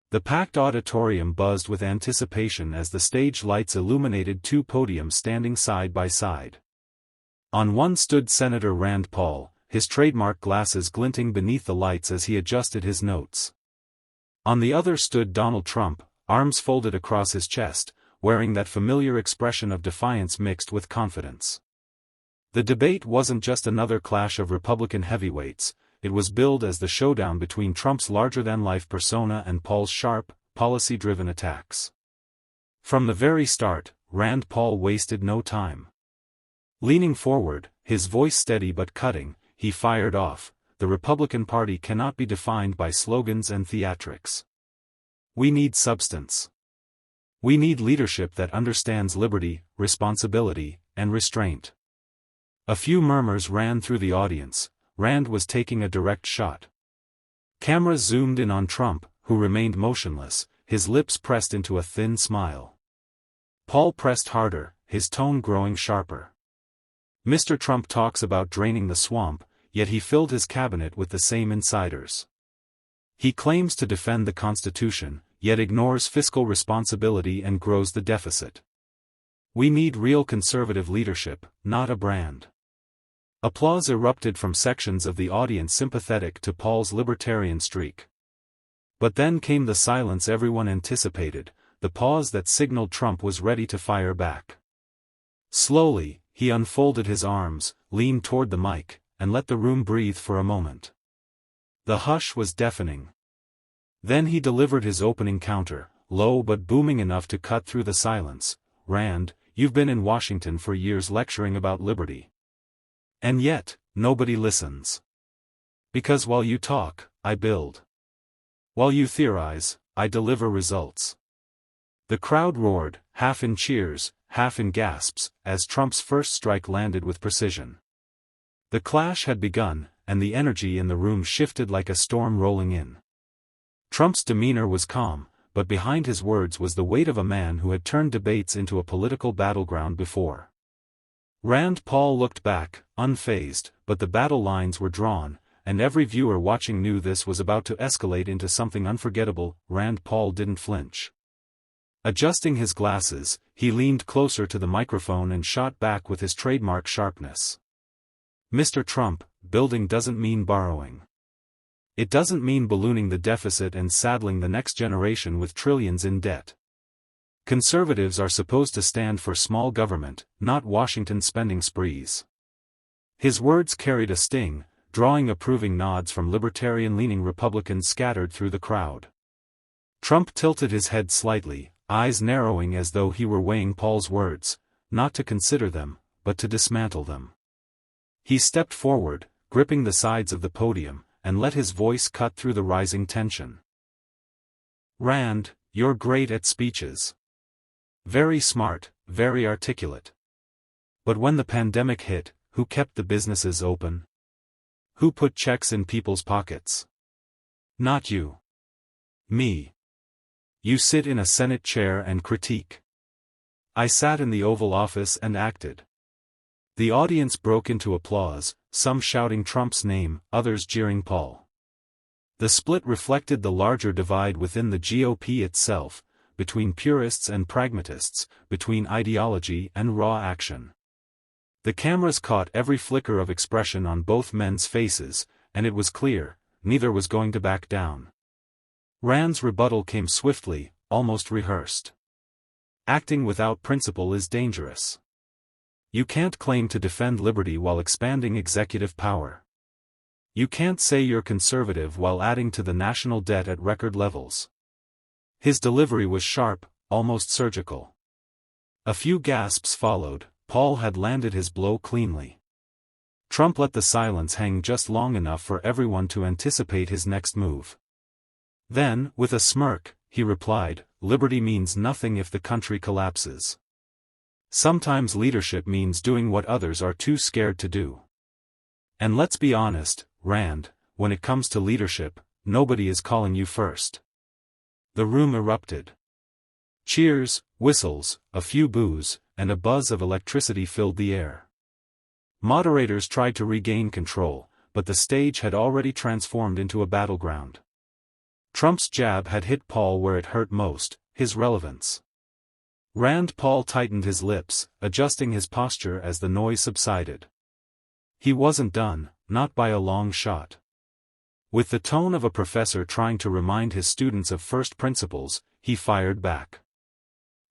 The packed auditorium buzzed with anticipation as the stage lights illuminated two podiums standing side by side. On one stood Senator Rand Paul, his trademark glasses glinting beneath the lights as he adjusted his notes. On the other stood Donald Trump, arms folded across his chest, wearing that familiar expression of defiance mixed with confidence. The debate wasn't just another clash of Republican heavyweights, it was billed as the showdown between Trump's larger-than-life persona and Paul's sharp, policy-driven attacks. From the very start, Rand Paul wasted no time. Leaning forward, his voice steady but cutting, he fired off, "The Republican Party cannot be defined by slogans and theatrics. We need substance. We need leadership that understands liberty, responsibility, and restraint." A few murmurs ran through the audience. Rand was taking a direct shot. Cameras zoomed in on Trump, who remained motionless, his lips pressed into a thin smile. Paul pressed harder, his tone growing sharper. "Mr. Trump talks about draining the swamp, yet he filled his cabinet with the same insiders. He claims to defend the Constitution, yet ignores fiscal responsibility and grows the deficit. We need real conservative leadership, not a brand." Applause erupted from sections of the audience sympathetic to Paul's libertarian streak. But then came the silence everyone anticipated, the pause that signaled Trump was ready to fire back. Slowly, he unfolded his arms, leaned toward the mic, and let the room breathe for a moment. The hush was deafening. Then he delivered his opening counter, low but booming enough to cut through the silence. "Rand, you've been in Washington for years lecturing about liberty. And yet, nobody listens. Because while you talk, I build. While you theorize, I deliver results." The crowd roared, half in cheers, half in gasps, as Trump's first strike landed with precision. The clash had begun, and the energy in the room shifted like a storm rolling in. Trump's demeanor was calm, but behind his words was the weight of a man who had turned debates into a political battleground before. Rand Paul looked back, unfazed, but the battle lines were drawn, and every viewer watching knew this was about to escalate into something unforgettable. Rand Paul didn't flinch. Adjusting his glasses, he leaned closer to the microphone and shot back with his trademark sharpness. "Mr. Trump, building doesn't mean borrowing. It doesn't mean ballooning the deficit and saddling the next generation with trillions in debt. Conservatives are supposed to stand for small government, not Washington spending sprees." His words carried a sting, drawing approving nods from libertarian-leaning Republicans scattered through the crowd. Trump tilted his head slightly, eyes narrowing as though he were weighing Paul's words, not to consider them, but to dismantle them. He stepped forward, gripping the sides of the podium, and let his voice cut through the rising tension. "Rand, you're great at speeches. Very smart, very articulate. But when the pandemic hit, who kept the businesses open? Who put checks in people's pockets? Not you. Me. You sit in a Senate chair and critique. I sat in the Oval Office and acted." The audience broke into applause, some shouting Trump's name, others jeering Paul. The split reflected the larger divide within the GOP itself, between purists and pragmatists, between ideology and raw action. The cameras caught every flicker of expression on both men's faces, and it was clear, neither was going to back down. Rand's rebuttal came swiftly, almost rehearsed. "Acting without principle is dangerous. You can't claim to defend liberty while expanding executive power. You can't say you're conservative while adding to the national debt at record levels." His delivery was sharp, almost surgical. A few gasps followed. Paul had landed his blow cleanly. Trump let the silence hang just long enough for everyone to anticipate his next move. Then, with a smirk, he replied, "Liberty means nothing if the country collapses. Sometimes leadership means doing what others are too scared to do. And let's be honest, Rand, when it comes to leadership, nobody is calling you first." The room erupted. Cheers, whistles, a few boos, and a buzz of electricity filled the air. Moderators tried to regain control, but the stage had already transformed into a battleground. Trump's jab had hit Paul where it hurt most, his relevance. Rand Paul tightened his lips, adjusting his posture as the noise subsided. He wasn't done, not by a long shot. With the tone of a professor trying to remind his students of first principles, he fired back.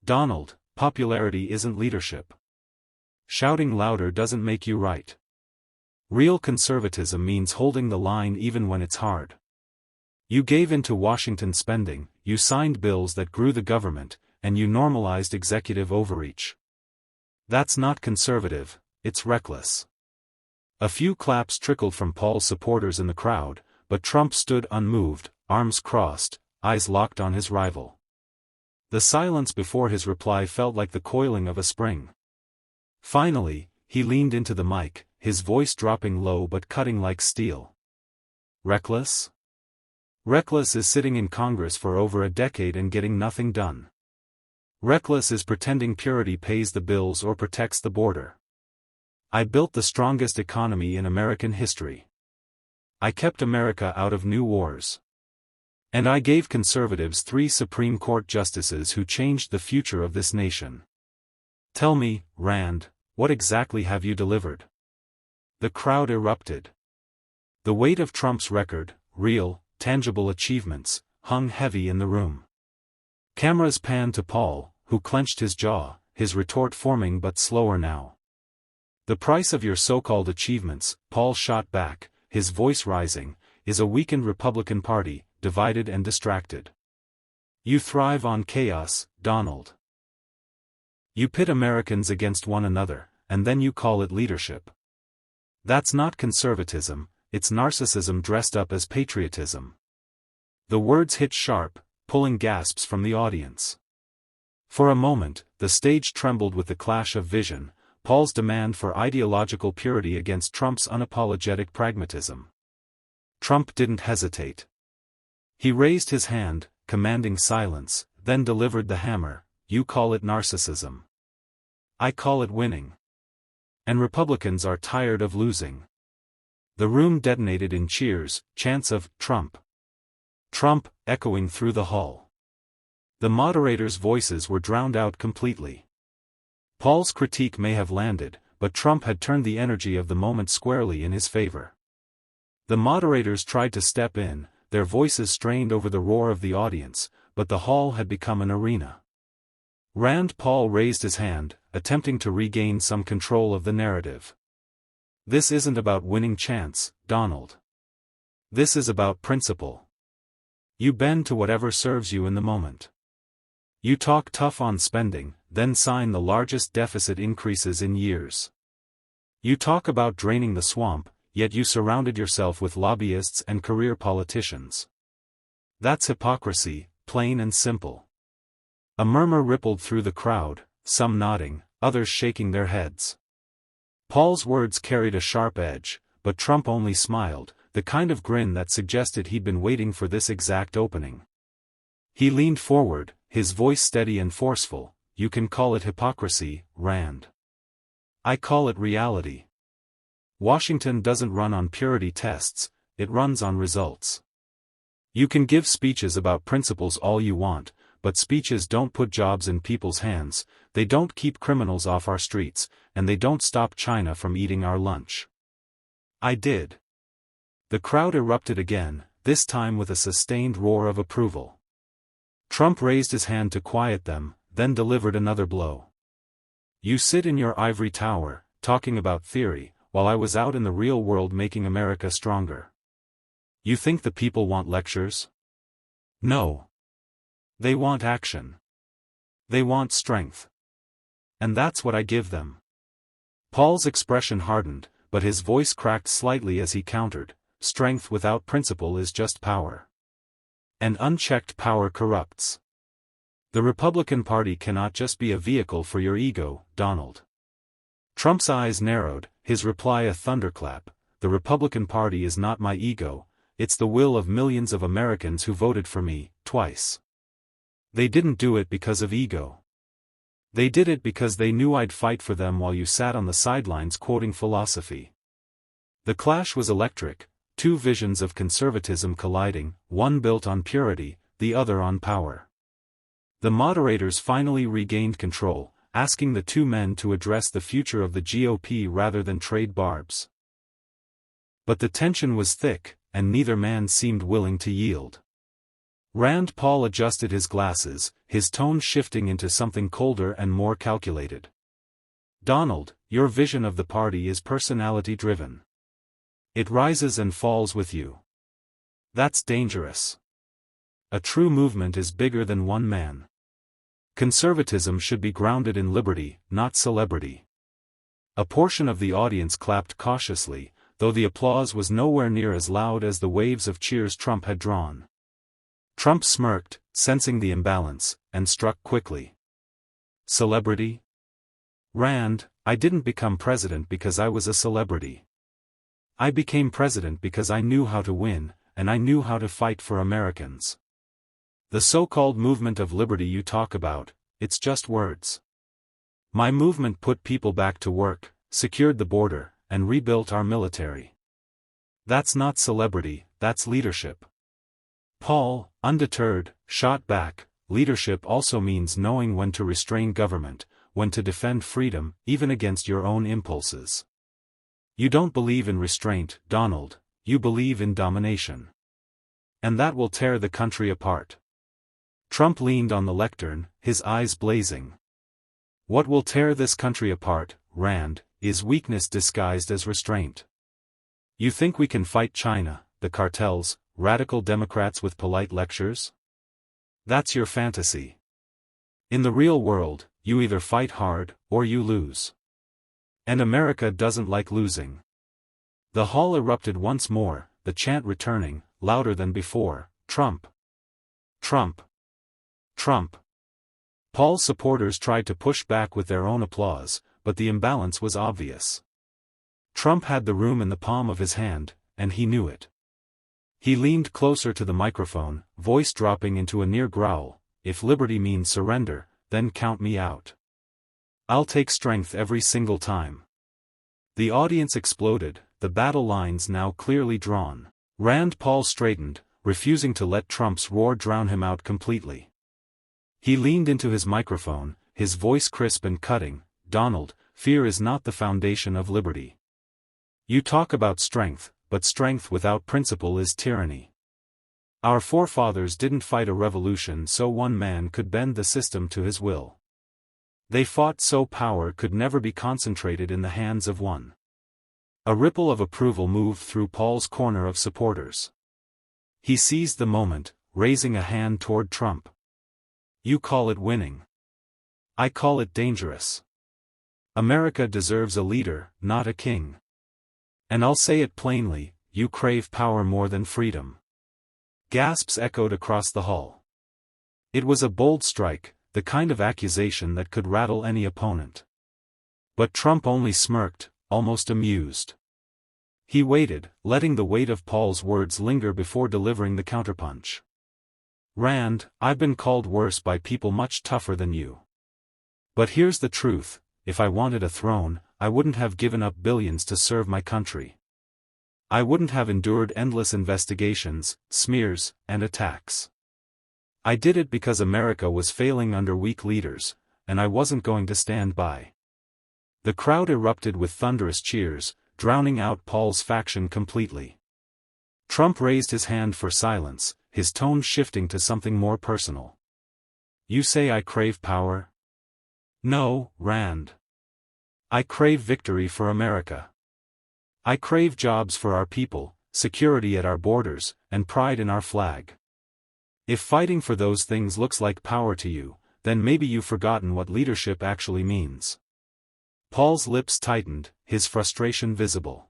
Donald, popularity isn't leadership. Shouting louder doesn't make you right. Real conservatism means holding the line even when it's hard. You gave in to Washington spending, you signed bills that grew the government, and you normalized executive overreach. That's not conservative, it's reckless. A few claps trickled from Paul's supporters in the crowd, but Trump stood unmoved, arms crossed, eyes locked on his rival. The silence before his reply felt like the coiling of a spring. Finally, he leaned into the mic, his voice dropping low but cutting like steel. Reckless? Reckless is sitting in Congress for over a decade and getting nothing done. Reckless is pretending purity pays the bills or protects the border. I built the strongest economy in American history. I kept America out of new wars. And I gave conservatives 3 Supreme Court justices who changed the future of this nation. Tell me, Rand, what exactly have you delivered? The crowd erupted. The weight of Trump's record, real, tangible achievements, hung heavy in the room. Cameras panned to Paul, who clenched his jaw, his retort forming but slower now. The price of your so-called achievements, Paul shot back, his voice rising, is a weakened Republican Party, divided and distracted. You thrive on chaos, Donald. You pit Americans against one another, and then you call it leadership. That's not conservatism, it's narcissism dressed up as patriotism. The words hit sharp, pulling gasps from the audience. For a moment, the stage trembled with the clash of vision, Paul's demand for ideological purity against Trump's unapologetic pragmatism. Trump didn't hesitate. He raised his hand, commanding silence, then delivered the hammer. You call it narcissism. I call it winning. And Republicans are tired of losing. The room detonated in cheers, chants of Trump. Trump, echoing through the hall. The moderators' voices were drowned out completely. Paul's critique may have landed, but Trump had turned the energy of the moment squarely in his favor. The moderators tried to step in, their voices strained over the roar of the audience, but the hall had become an arena. Rand Paul raised his hand, attempting to regain some control of the narrative. This isn't about winning chance, Donald. This is about principle. You bend to whatever serves you in the moment. You talk tough on spending, then sign the largest deficit increases in years. You talk about draining the swamp, yet you surrounded yourself with lobbyists and career politicians. That's hypocrisy, plain and simple. A murmur rippled through the crowd, some nodding, others shaking their heads. Paul's words carried a sharp edge, but Trump only smiled, the kind of grin that suggested he'd been waiting for this exact opening. He leaned forward, his voice steady and forceful. You can call it hypocrisy, Rand. I call it reality. Washington doesn't run on purity tests, it runs on results. You can give speeches about principles all you want, but speeches don't put jobs in people's hands, they don't keep criminals off our streets, and they don't stop China from eating our lunch. I did. The crowd erupted again, this time with a sustained roar of approval. Trump raised his hand to quiet them, then delivered another blow. You sit in your ivory tower, talking about theory, while I was out in the real world making America stronger. You think the people want lectures? No. They want action. They want strength. And that's what I give them. Paul's expression hardened, but his voice cracked slightly as he countered, strength without principle is just power. And unchecked power corrupts. The Republican Party cannot just be a vehicle for your ego, Donald. Trump's eyes narrowed, his reply a thunderclap. The Republican Party is not my ego, it's the will of millions of Americans who voted for me, twice. They didn't do it because of ego. They did it because they knew I'd fight for them while you sat on the sidelines quoting philosophy. The clash was electric, two visions of conservatism colliding, one built on purity, the other on power. The moderators finally regained control, asking the two men to address the future of the GOP rather than trade barbs. But the tension was thick, and neither man seemed willing to yield. Rand Paul adjusted his glasses, his tone shifting into something colder and more calculated. "Donald, your vision of the party is personality-driven. It rises and falls with you. That's dangerous. A true movement is bigger than one man. Conservatism should be grounded in liberty, not celebrity." A portion of the audience clapped cautiously, though the applause was nowhere near as loud as the waves of cheers Trump had drawn. Trump smirked, sensing the imbalance, and struck quickly. "Celebrity? Rand, I didn't become president because I was a celebrity. I became president because I knew how to win, and I knew how to fight for Americans. The so-called movement of liberty you talk about, it's just words. My movement put people back to work, secured the border, and rebuilt our military. That's not celebrity, that's leadership." Paul, undeterred, shot back, "Leadership also means knowing when to restrain government, when to defend freedom, even against your own impulses. You don't believe in restraint, Donald, you believe in domination. And that will tear the country apart." Trump leaned on the lectern, his eyes blazing. "What will tear this country apart, Rand, is weakness disguised as restraint. You think we can fight China, the cartels, radical Democrats with polite lectures? That's your fantasy. In the real world, you either fight hard, or you lose. And America doesn't like losing." The hall erupted once more, the chant returning, louder than before, "Trump! Trump! Trump!" Paul's supporters tried to push back with their own applause, but the imbalance was obvious. Trump had the room in the palm of his hand, and he knew it. He leaned closer to the microphone, voice dropping into a near growl, "If liberty means surrender, then count me out. I'll take strength every single time." The audience exploded, the battle lines now clearly drawn. Rand Paul straightened, refusing to let Trump's roar drown him out completely. He leaned into his microphone, his voice crisp and cutting, "Donald, fear is not the foundation of liberty. You talk about strength, but strength without principle is tyranny. Our forefathers didn't fight a revolution so one man could bend the system to his will. They fought so power could never be concentrated in the hands of one." A ripple of approval moved through Paul's corner of supporters. He seized the moment, raising a hand toward Trump. "You call it winning. I call it dangerous. America deserves a leader, not a king. And I'll say it plainly, you crave power more than freedom." Gasps echoed across the hall. It was a bold strike, the kind of accusation that could rattle any opponent. But Trump only smirked, almost amused. He waited, letting the weight of Paul's words linger before delivering the counterpunch. "Rand, I've been called worse by people much tougher than you. But here's the truth, if I wanted a throne, I wouldn't have given up billions to serve my country. I wouldn't have endured endless investigations, smears, and attacks. I did it because America was failing under weak leaders, and I wasn't going to stand by." The crowd erupted with thunderous cheers, drowning out Paul's faction completely. Trump raised his hand for silence, his tone shifting to something more personal. "You say I crave power? No, Rand. I crave victory for America. I crave jobs for our people, security at our borders, and pride in our flag. If fighting for those things looks like power to you, then maybe you've forgotten what leadership actually means." Paul's lips tightened, his frustration visible.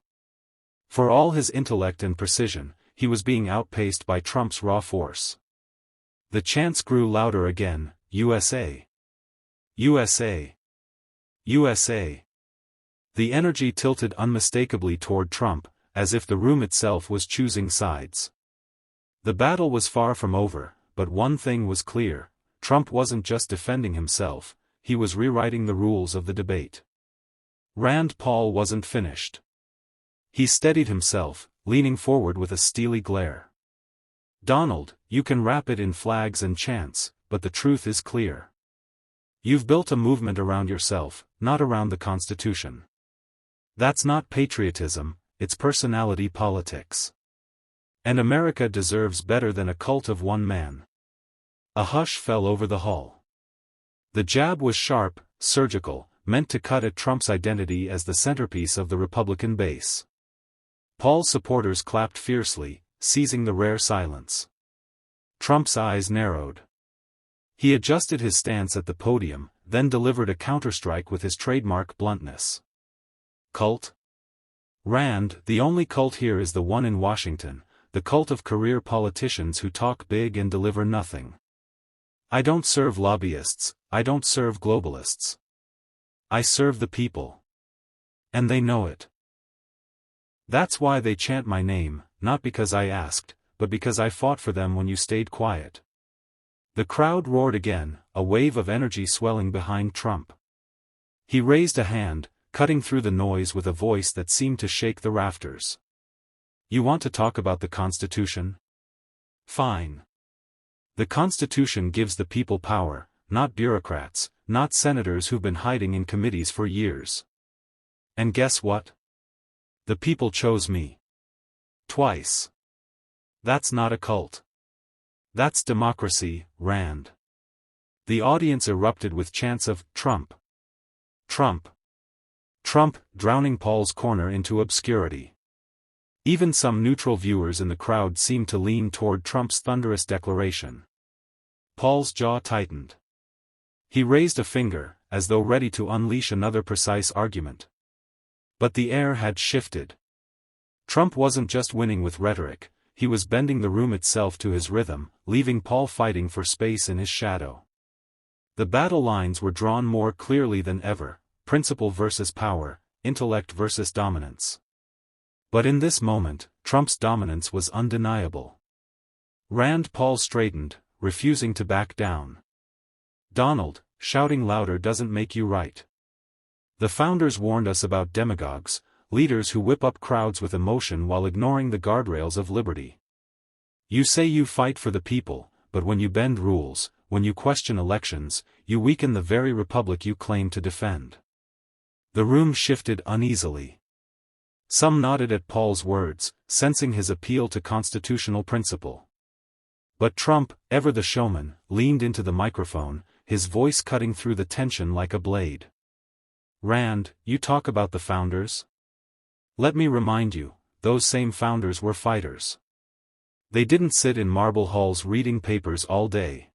For all his intellect and precision, he was being outpaced by Trump's raw force. The chants grew louder again, "USA! USA! USA!" The energy tilted unmistakably toward Trump, as if the room itself was choosing sides. The battle was far from over, but one thing was clear, Trump wasn't just defending himself, he was rewriting the rules of the debate. Rand Paul wasn't finished. He steadied himself, leaning forward with a steely glare. "Donald, you can wrap it in flags and chants, but the truth is clear. You've built a movement around yourself, not around the Constitution. That's not patriotism, it's personality politics. And America deserves better than a cult of one man." A hush fell over the hall. The jab was sharp, surgical, meant to cut at Trump's identity as the centerpiece of the Republican base. Paul's supporters clapped fiercely, seizing the rare silence. Trump's eyes narrowed. He adjusted his stance at the podium, then delivered a counterstrike with his trademark bluntness. "Cult? Rand, the only cult here is the one in Washington, the cult of career politicians who talk big and deliver nothing. I don't serve lobbyists, I don't serve globalists. I serve the people. And they know it. That's why they chant my name, not because I asked, but because I fought for them when you stayed quiet." The crowd roared again, a wave of energy swelling behind Trump. He raised a hand, cutting through the noise with a voice that seemed to shake the rafters. "You want to talk about the Constitution? Fine. The Constitution gives the people power, not bureaucrats, not senators who've been hiding in committees for years. And guess what? The people chose me. Twice. That's not a cult. That's democracy, Rand." The audience erupted with chants of "Trump! Trump! Trump!" drowning Paul's corner into obscurity. Even some neutral viewers in the crowd seemed to lean toward Trump's thunderous declaration. Paul's jaw tightened. He raised a finger, as though ready to unleash another precise argument. But the air had shifted. Trump wasn't just winning with rhetoric, he was bending the room itself to his rhythm, leaving Paul fighting for space in his shadow. The battle lines were drawn more clearly than ever: principle versus power, intellect versus dominance. But in this moment, Trump's dominance was undeniable. Rand Paul straightened, refusing to back down. "Donald, shouting louder doesn't make you right. The founders warned us about demagogues, leaders who whip up crowds with emotion while ignoring the guardrails of liberty. You say you fight for the people, but when you bend rules, when you question elections, you weaken the very republic you claim to defend." The room shifted uneasily. Some nodded at Paul's words, sensing his appeal to constitutional principle. But Trump, ever the showman, leaned into the microphone, his voice cutting through the tension like a blade. "Rand, you talk about the founders? Let me remind you, those same founders were fighters. They didn't sit in marble halls reading papers all day.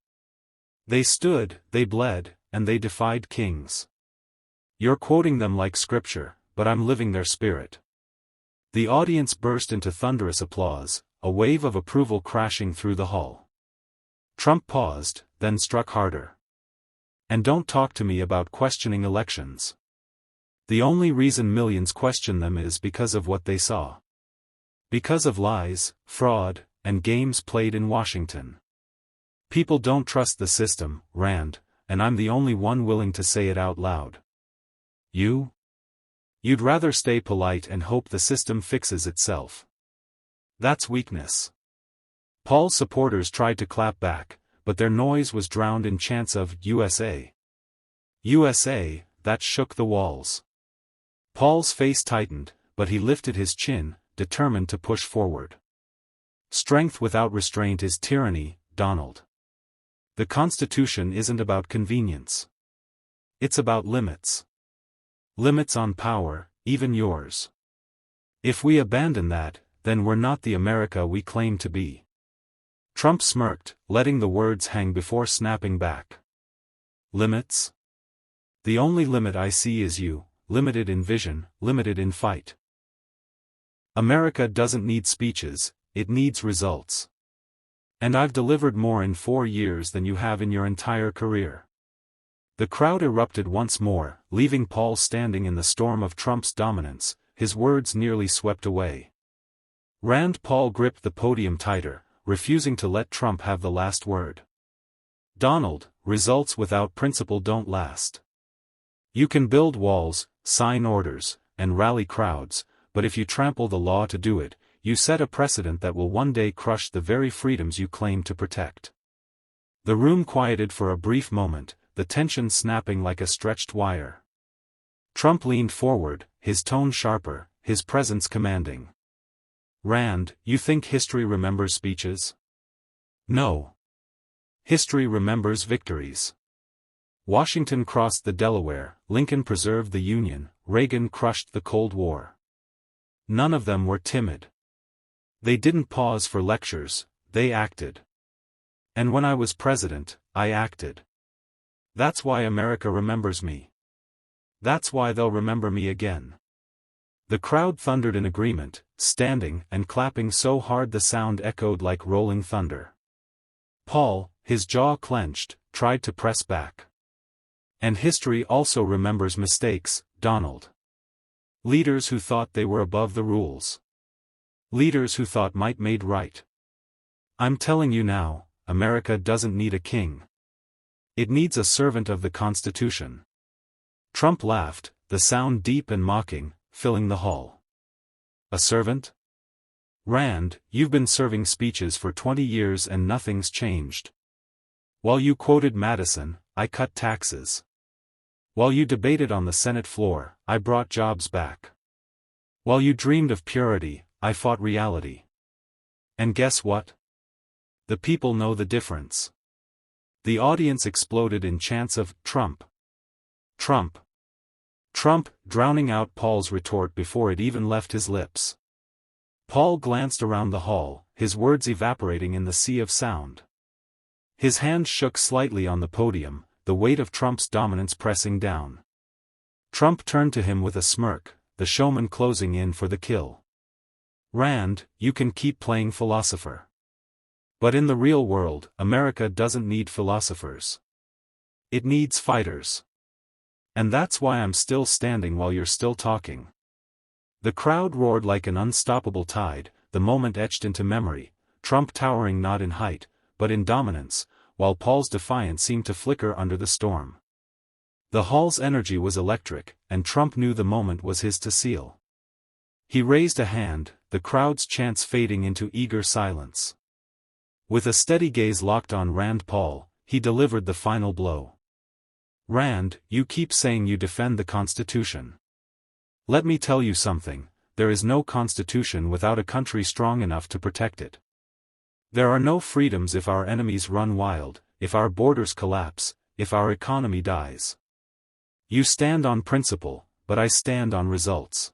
They stood, they bled, and they defied kings. You're quoting them like scripture, but I'm living their spirit." The audience burst into thunderous applause, a wave of approval crashing through the hall. Trump paused, then struck harder. "And don't talk to me about questioning elections. The only reason millions question them is because of what they saw. Because of lies, fraud, and games played in Washington. People don't trust the system, Rand, and I'm the only one willing to say it out loud. You? You'd rather stay polite and hope the system fixes itself. That's weakness." Paul's supporters tried to clap back, but their noise was drowned in chants of "USA! USA!" that shook the walls. Paul's face tightened, but he lifted his chin, determined to push forward. "Strength without restraint is tyranny, Donald. The Constitution isn't about convenience. It's about limits. Limits on power, even yours. If we abandon that, then we're not the America we claim to be." Trump smirked, letting the words hang before snapping back. "Limits? The only limit I see is you, limited in vision, limited in fight. America doesn't need speeches, it needs results. And I've delivered more in 4 years than you have in your entire career." The crowd erupted once more, leaving Paul standing in the storm of Trump's dominance, his words nearly swept away. Rand Paul gripped the podium tighter, refusing to let Trump have the last word. "Donald, results without principle don't last. You can build walls, sign orders, and rally crowds, but if you trample the law to do it, you set a precedent that will one day crush the very freedoms you claim to protect. The room quieted for a brief moment, the tension snapping like a stretched wire. Trump leaned forward, his tone sharper, his presence commanding. Rand, you think history remembers speeches? No. History remembers victories. Washington crossed the Delaware, Lincoln preserved the Union, Reagan crushed the Cold War. None of them were timid. They didn't pause for lectures, they acted. And when I was president, I acted. That's why America remembers me. That's why they'll remember me again. The crowd thundered in agreement, standing and clapping so hard the sound echoed like rolling thunder. Paul, his jaw clenched, tried to press back. And history also remembers mistakes, Donald. Leaders who thought they were above the rules. Leaders who thought might made right. I'm telling you now, America doesn't need a king. It needs a servant of the Constitution. Trump laughed, the sound deep and mocking, filling the hall. A servant? Rand, you've been serving speeches for 20 years and nothing's changed. While you quoted Madison, I cut taxes. While you debated on the Senate floor, I brought jobs back. While you dreamed of purity, I fought reality. And guess what? The people know the difference. The audience exploded in chants of, Trump! Trump! Trump, drowning out Paul's retort before it even left his lips. Paul glanced around the hall, his words evaporating in the sea of sound. His hand shook slightly on the podium, the weight of Trump's dominance pressing down. Trump turned to him with a smirk, the showman closing in for the kill. Rand, you can keep playing philosopher. But in the real world, America doesn't need philosophers. It needs fighters. And that's why I'm still standing while you're still talking. The crowd roared like an unstoppable tide, the moment etched into memory, Trump towering not in height, but in dominance, while Paul's defiance seemed to flicker under the storm. The hall's energy was electric, and Trump knew the moment was his to seal. He raised a hand, the crowd's chants fading into eager silence. With a steady gaze locked on Rand Paul, he delivered the final blow. Rand, you keep saying you defend the Constitution. Let me tell you something, there is no Constitution without a country strong enough to protect it. There are no freedoms if our enemies run wild, if our borders collapse, if our economy dies. You stand on principle, but I stand on results.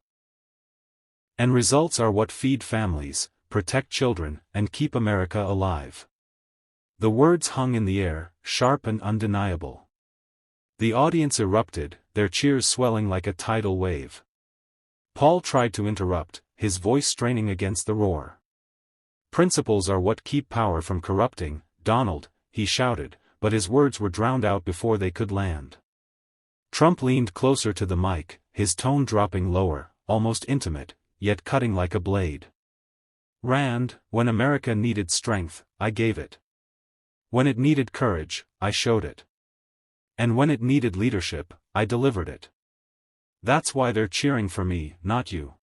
And results are what feed families, protect children, and keep America alive. The words hung in the air, sharp and undeniable. The audience erupted, their cheers swelling like a tidal wave. Paul tried to interrupt, his voice straining against the roar. Principles are what keep power from corrupting, Donald, he shouted, but his words were drowned out before they could land. Trump leaned closer to the mic, his tone dropping lower, almost intimate, yet cutting like a blade. Rand, when America needed strength, I gave it. When it needed courage, I showed it. And when it needed leadership, I delivered it. That's why they're cheering for me, not you.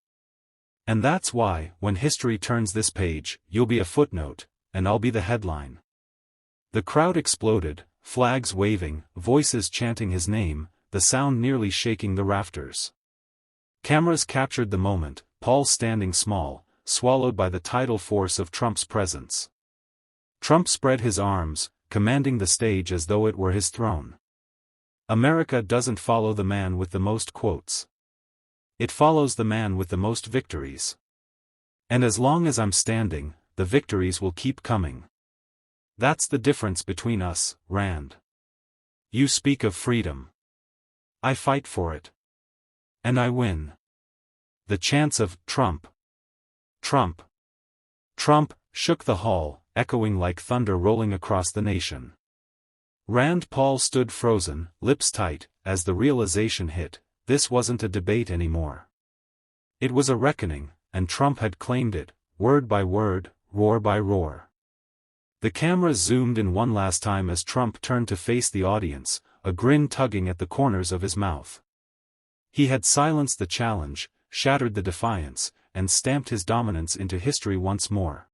And that's why, when history turns this page, you'll be a footnote, and I'll be the headline. The crowd exploded, flags waving, voices chanting his name, the sound nearly shaking the rafters. Cameras captured the moment, Paul standing small, swallowed by the tidal force of Trump's presence. Trump spread his arms, commanding the stage as though it were his throne. America doesn't follow the man with the most quotes. It follows the man with the most victories. And as long as I'm standing, the victories will keep coming. That's the difference between us, Rand. You speak of freedom. I fight for it. And I win. The chants of Trump, Trump, Trump shook the hall, echoing like thunder rolling across the nation. Rand Paul stood frozen, lips tight, as the realization hit, this wasn't a debate anymore. It was a reckoning, and Trump had claimed it, word by word, roar by roar. The cameras zoomed in one last time as Trump turned to face the audience, a grin tugging at the corners of his mouth. He had silenced the challenge, shattered the defiance, and stamped his dominance into history once more.